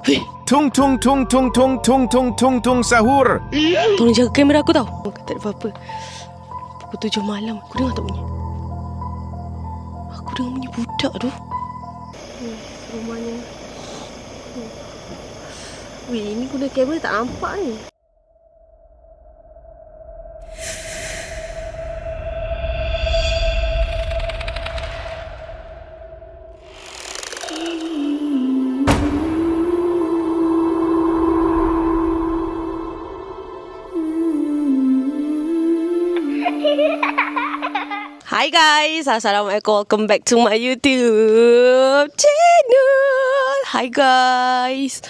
Hei, tung tung tung tung tung tung tung tung tung sahur. Tolong jaga kamera aku tau. Tak ada apa-apa. Pukul 7 malam. Aku dengar tak bunyi? Aku dengar bunyi budak tu. Rumahnya. Weh, ini guna kamera tak nampak ni. Hi guys, Assalamualaikum. Welcome back to my YouTube channel. Hi guys.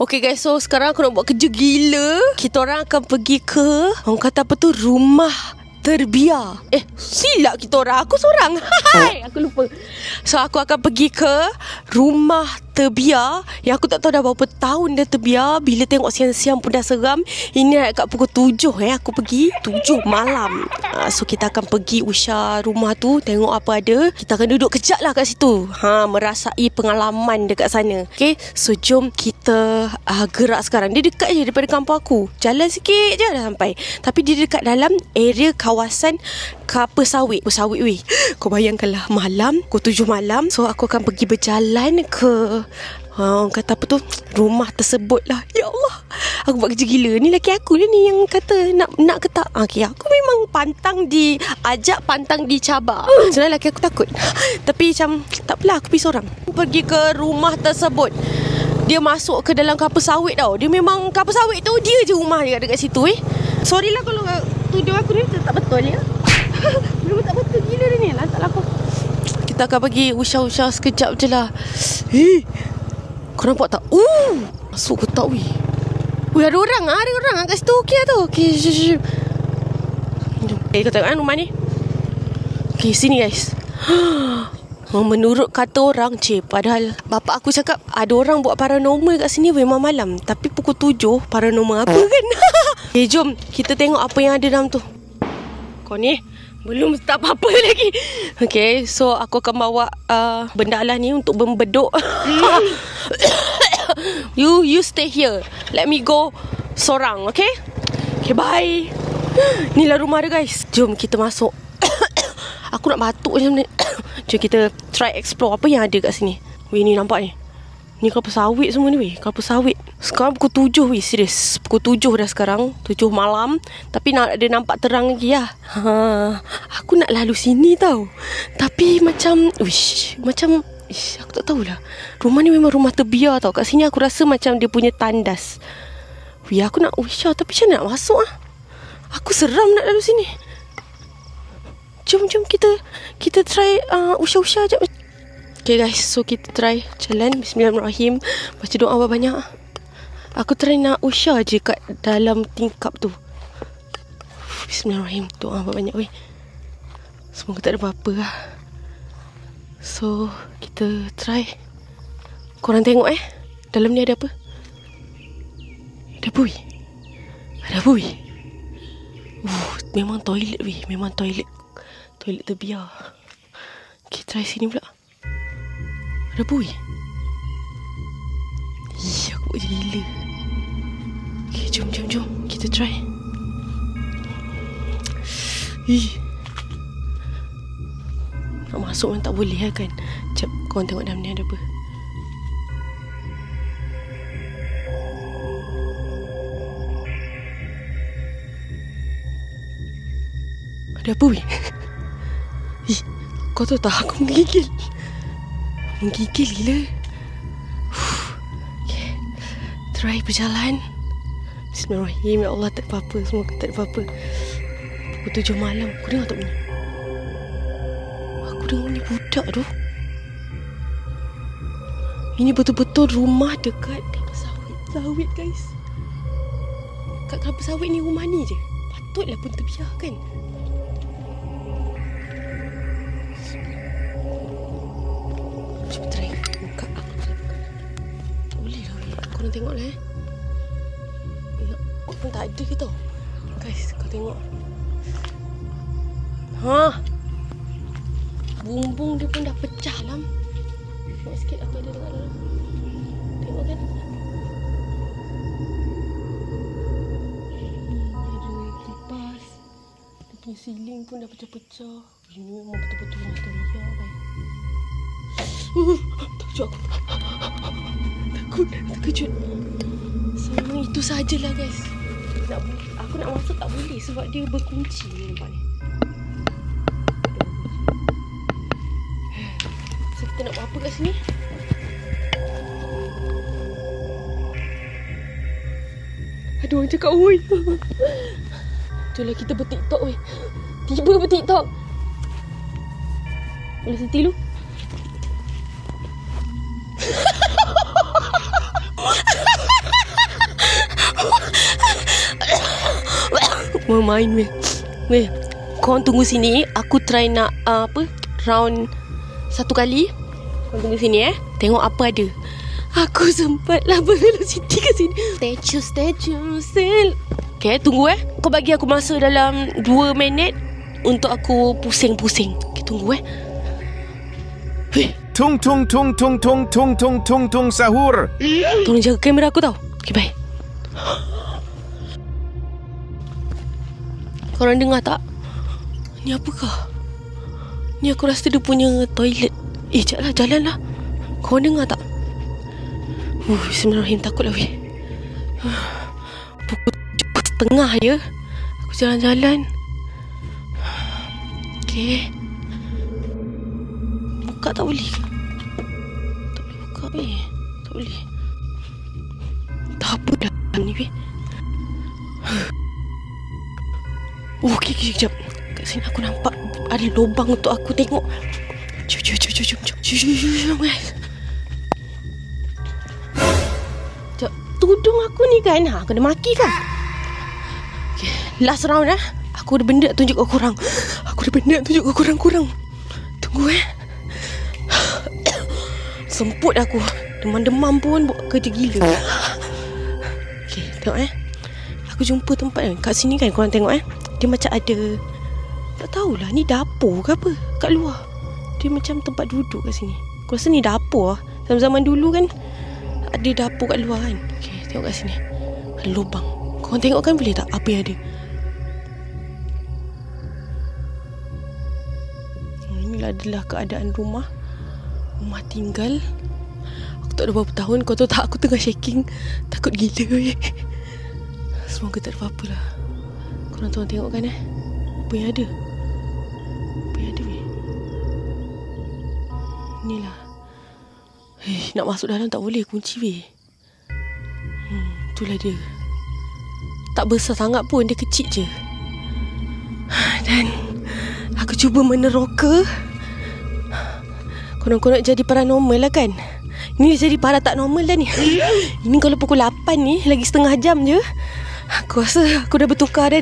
Okay guys, so sekarang aku nak buat kerja gila. Kita orang akan pergi ke, orang kata apa tu, rumah terbiar. Silap kita orang. Aku seorang. Hai, aku lupa. So aku akan pergi ke rumah terbiar yang aku tak tahu dah berapa tahun dah terbiar. Bila tengok siang-siang pun dah seram. Ini kat pukul 7 aku pergi 7 malam. So kita akan pergi usah rumah tu, tengok apa ada. Kita akan duduk kejap lah kat situ, merasai pengalaman dekat sana. Okay, so jom kita gerak sekarang. Dia dekat je daripada kampung aku. Jalan sikit je dah sampai. Tapi dia dekat dalam area kawasan Kelapa Sawit. Weh, kau bayangkanlah malam, pukul 7 malam. So aku akan pergi berjalan ke orang kata apa tu, rumah tersebut lah. Ya Allah, aku buat kerja gila. Ni laki aku ni yang kata nak ke tak. Okay, aku memang pantang dicabar. Sebenarnya laki aku takut. Tapi macam tak apalah, aku pergi seorang. Pergi ke rumah tersebut. Dia masuk ke dalam kelapa sawit tau. Dia memang kelapa sawit tu, dia je rumah dia dekat situ. Sorry lah kalau tuduh aku ni tak betul ya. Memang tak betul gila dia ni. Lantaklah aku. Kita akan pergi usah-usah sekejap je lah. Kau nampak tak? Masuk ke tak weh? Weh, ada orang kat situ. Okey lah tu. Okey, jom. Kau tengok kan rumah ni. Okey, sini guys. Menurut kata orang, padahal bapak aku cakap ada orang buat paranormal kat sini memang malam. Tapi pukul 7 paranormal apa kan? Okay, jom kita tengok apa yang ada dalam tu. Kau ni belum start apa-apa lagi. Okay, so aku akan bawa benda lah ni untuk membeduk. You stay here. Let me go sorang, okay? Okay, bye. Inilah rumah dia guys. Jom kita masuk. Aku nak batuk macam ni. Jom kita try explore apa yang ada kat sini. Weh, ni nampak ni. Ni kelapa sawit semua ni weh. Kelapa sawit. Sekarang pukul 7 weh. Serius. Pukul 7 dah sekarang. 7 malam. Tapi ada nampak terang lagi lah. Aku nak lalu sini tau. Tapi macam aku tak tahulah. Rumah ni memang rumah terbiar tau. Kat sini aku rasa macam dia punya tandas. Weh, aku nak usah. Tapi macam nak masuk lah. Aku seram nak lalu sini. Jom kita try usah-usah sekejap. Okay guys, so kita try jalan. Bismillahirrahmanirrahim. Baca doa banyak. Aku try nak usah je kat dalam tingkap tu. Bismillahirrahmanirrahim. Doa banyak weh. Semoga tak ada apa-apa lah. So kita try. Korang tengok dalam ni ada apa? Ada apa weh? Ada apa weh? Memang toilet weh. Memang toilet terbiar. Okay, try sini pula. Ada apa weh? Aku buat je gila. Okay, jom. Kita try. Nak masuk pun tak boleh kan. Sekejap, korang tengok dalam ni ada apa. Ada apa weh? Kau tahu tak, aku menggigil gila. Okay, try berjalan. Bismillahirrahmanirrahim. Ya Allah, tak apa-apa. Semoga tak ada apa-apa. Pukul 7 malam. Aku dengar tak bunyi? Aku dengar bunyi budak tu. Ini betul-betul rumah dekat kelapa sawit guys. Kat kelapa sawit ni rumah ni je. Patutlah pun terbiar kan. Cuba try buka. Tak boleh lah weh. Korang tengok lah Nak pun tak ada ke tau. Guys, kau tengok. Bumbung dia pun dah pecah lah. Tengok sikit apa ada dekat dalam. Tengok kan. Siling pun dah pecah-pecah. Ini memang betul-betul misteri guys. Takut aku. Terkejut. Memang itu sajalah guys. Aku nak masuk tak boleh sebab dia berkunci ni, nampak ni. So kita nak buat apa kat sini? Ada orang cakap oi. Jomlah kita ber-TikTok weh. Tiba ber-TikTok. Boleh senti lu? Mau main weh. Weh, korang tunggu sini. Aku try nak round 1 kali. Korang tunggu sini tengok apa ada. Aku sempatlah bervelocity kat sini. Statue still. Okay, tunggu Kau bagi aku masa dalam 2 minit untuk aku pusing-pusing. Okay, tunggu Weh, Tung tung tung tung tung tung tung tung tung sahur. tolong jaga kamera aku tau. Okay, bye. Korang dengar tak? Ni apakah? Ni aku rasa dia punya toilet. Sekejap lah, jalan lah. Korang dengar tak? Bismillahirrahmanirrahim, takut lah weh. Pukul 7:30 ya. Aku jalan-jalan. Okay. Buka tak boleh ke? Tak boleh buka weh. Tak boleh. Tak apa dah ni weh. Okay, sekejap. Kat sini aku nampak ada lubang untuk aku tengok. Jom guys. Sekejap. Tudung aku ni kan, kena maki kan. Okay, last round Aku ada benda nak tunjuk ke korang. Korang tunggu Semput aku. Demam-demam pun buat kerja gila. Okay, tengok Aku jumpa tempat kat sini kan, korang tengok dia macam ada, tak tahulah ni dapur ke apa kat luar. Dia macam tempat duduk kat sini. Aku rasa ni dapur Zaman-zaman dulu kan ada dapur kat luar kan. Okay, tengok kat sini ada lubang. Korang tengok kan, boleh tak apa yang ada? Inilah adalah keadaan rumah tinggal. Aku tak ada berapa tahun. Kau tahu tak, aku tengah shaking. Takut gila weh. Semoga tak ada apa-apa lah. Korang tengok kan apa yang ada? Weh. Inilah. Nak masuk dalam tak boleh, kunci weh. Itulah dia. Tak besar sangat pun, dia kecil je. Dan aku cuba meneroka. Konon-konon jadi paranormal lah kan. Ini jadi para tak normal dah ni. Ini kalau pukul 8 ni, lagi setengah jam je. Aku rasa aku dah bertukar dah.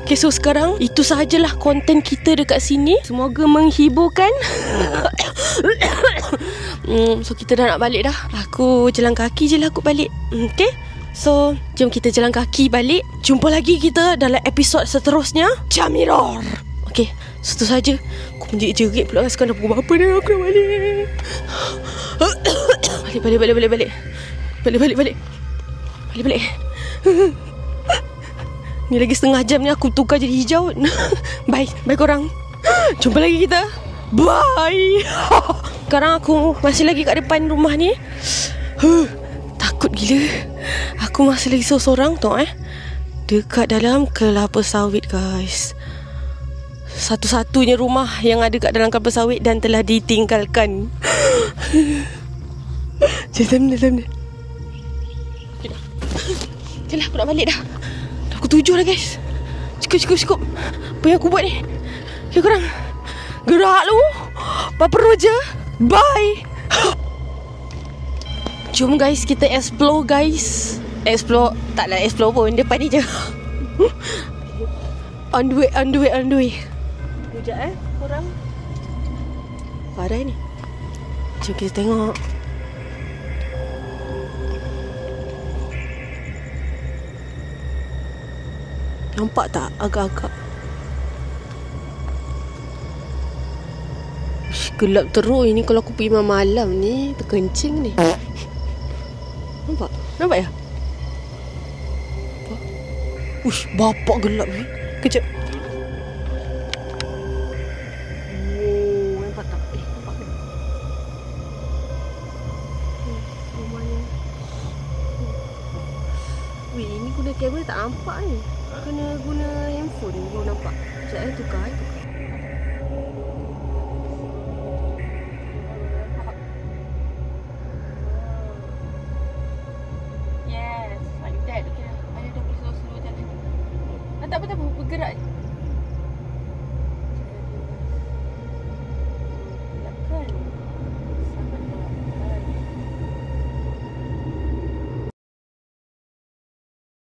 Okay, so sekarang itu sahajalah konten kita dekat sini. Semoga menghiburkan. So kita dah nak balik dah. Aku jalan kaki je lah aku balik. Okay, so jom kita jalan kaki balik. Jumpa lagi kita dalam episod seterusnya, Jamiror. Okay, so itu sahaja. Aku menjerit-jerit pula. Sekarang dah pukul berapa dah? Aku dah balik. Balik. Ni lagi setengah jam ni aku tukar jadi hijau. Bye korang. Jumpa lagi kita. Bye. Sekarang aku masih lagi kat depan rumah ni. Takut gila. Aku masih lagi seorang tu dekat dalam kelapa sawit guys. Satu-satunya rumah yang ada kat dalam kelapa sawit dan telah ditinggalkan. Dalam ni. Okay lah, aku nak balik dah. Dah pukul 7 dah guys. Cukup. Apa yang aku buat ni? Okay korang, gerak lu. Baper je. Bye. Jom guys, kita explore guys. Taklah explore pun, depan ni je. On the way. Sekejap korang. Parah ni. Jom kita tengok. Nampak tak agak-agak? Gelap teruk ini. Kalau aku pergi malam ni, terkencing ni. Nampak ya? Bapak gelap ni. Kejap. guna kamera tak nampak ni. Kena guna handphone ni baru nampak. Sekejap tukar. Yes, like that. Okay. Ayah dah boleh slow-slow jalan. Tak apa, bergerak je.